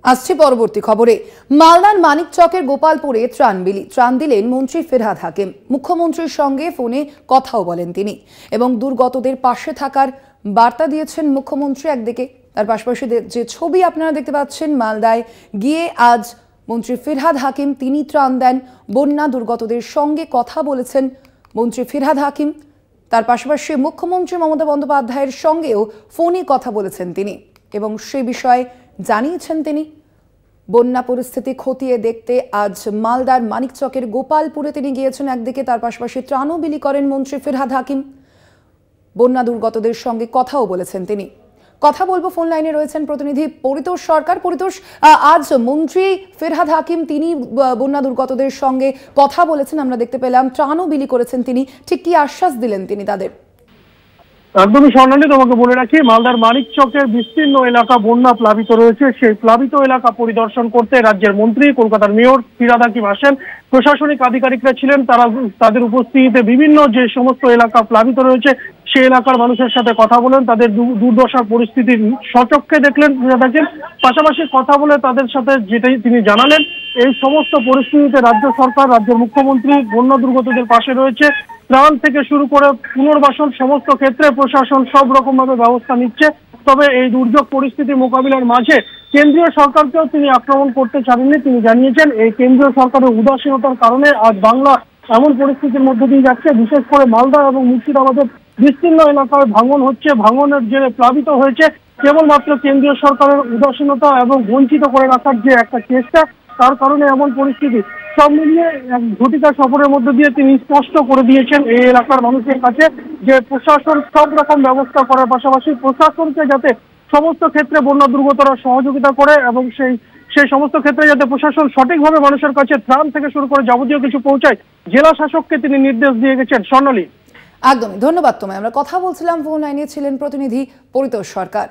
আসছে পরবর্তী খবরে। মালদার মানিকচকের গোপালপুরে ত্রাণ দিলেন মন্ত্রী ফিরহাদ হাকিম। মুখ্যমন্ত্রীর সঙ্গে ফোনে কথাও বলেন তিনি এবং দুর্গতদের পাশে থাকার বার্তা দিয়েছেন মুখ্যমন্ত্রী। একদিকে তার পাশাপাশি যে ছবি আপনারা দেখতে পাচ্ছেন, মালদায় গিয়ে আজ মন্ত্রী ফিরহাদ হাকিম তিনি ত্রাণ দেন। বন্যা দুর্গতদের সঙ্গে কথা বলেছেন মন্ত্রী ফিরহাদ হাকিম। তার পাশাপাশি মুখ্যমন্ত্রী মমতা বন্দ্যোপাধ্যায়ের সঙ্গেও ফোনে কথা বলেছেন তিনি এবং সে বিষয়ে জানিয়েছেন তিনি। বন্যা পরিস্থিতি খতিয়ে দেখতে আজ মালদার মানিকচকের গোপালপুরে তিনি গিয়েছেন একদিকে, তার পাশাপাশি ত্রাণও বিলি করেন মন্ত্রী ফিরহাদ হাকিম। বন্যা দুর্গতদের সঙ্গে কথাও বলেছেন তিনি। কথা বলবো, ফোন লাইনে রয়েছেন প্রতিনিধি পরিতোষ সরকার। পরিতোষ, আজ মন্ত্রী ফিরহাদ হাকিম তিনি বন্যা দুর্গতদের সঙ্গে কথা বলেছেন, আমরা দেখতে পেলাম ত্রাণও বিলি করেছেন তিনি। ঠিক কি আশ্বাস দিলেন তিনি তাদের? একদমই স্বর্ণালী, তোমাকে বলে রাখি, মালদার মানিকচকের বিস্তীর্ণ এলাকা বন্যা প্লাবিত রয়েছে। সেই প্লাবিত এলাকা পরিদর্শন করতে রাজ্যের মন্ত্রী, কলকাতার মেয়র ফিরহাদ হাকিম আসেন। প্রশাসনিক আধিকারিকরা ছিলেন, তাদের উপস্থিতিতে বিভিন্ন যে সমস্ত এলাকা প্লাবিত রয়েছে সেই এলাকার মানুষের সাথে কথা বলেন, তাদের দুর্দশার পরিস্থিতি সচক্ষে দেখলেন ফিরহাদ হাকিম। পাশাপাশি কথা বলে তাদের সাথে যেটাই তিনি জানালেন, এই সমস্ত পরিস্থিতিতে রাজ্য সরকার, রাজ্যের মুখ্যমন্ত্রী বন্যা দুর্গতদের পাশে রয়েছে। ত্রাণ থেকে শুরু করে পুনর্বাসন সমস্ত ক্ষেত্রে প্রশাসন সব রকম ভাবে ব্যবস্থা নিচ্ছে। তবে এই দুর্যোগ পরিস্থিতি মোকাবিলার মাঝে কেন্দ্রীয় সরকারকেও তিনি আক্রমণ করতে চাননি। তিনি জানিয়েছেন এই কেন্দ্রীয় সরকারের উদাসীনতার কারণে আজ বাংলা এমন পরিস্থিতির মধ্যে দিয়ে যাচ্ছে। বিশেষ করে মালদা এবং মুর্শিদাবাদের বিস্তীর্ণ এলাকায় ভাঙন হচ্ছে, ভাঙনের জেরে প্লাবিত হয়েছে। কেবলমাত্র কেন্দ্রীয় সরকারের উদাসীনতা এবং বঞ্চিত করে রাখার যে একটা চেষ্টা, তার কারণে এমন পরিস্থিতি। সব মিলিয়ে এক ঝটিকা সফরের মধ্যে দিয়ে তিনি স্পষ্ট করে দিয়েছেন এই এলাকার মানুষের কাছে যে প্রশাসন সব রকম ব্যবস্থা করার পাশাপাশি প্রশাসনকে যাতে সমস্ত ক্ষেত্রে বন্যা দুর্গতরা সহযোগিতা করে এবং সেই সমস্ত ক্ষেত্রে যাতে প্রশাসন সঠিকভাবে মানুষের কাছে ত্রাণ থেকে শুরু করে যাবতীয় কিছু পৌঁছায়, জেলা শাসককে তিনি নির্দেশ দিয়ে গেছেন। স্বর্ণালী, একদমই ধন্যবাদ তোমায়। আমরা কথা বলছিলাম, ফোন লাইনে ছিলেন প্রতিনিধি পরিতোষ সরকার।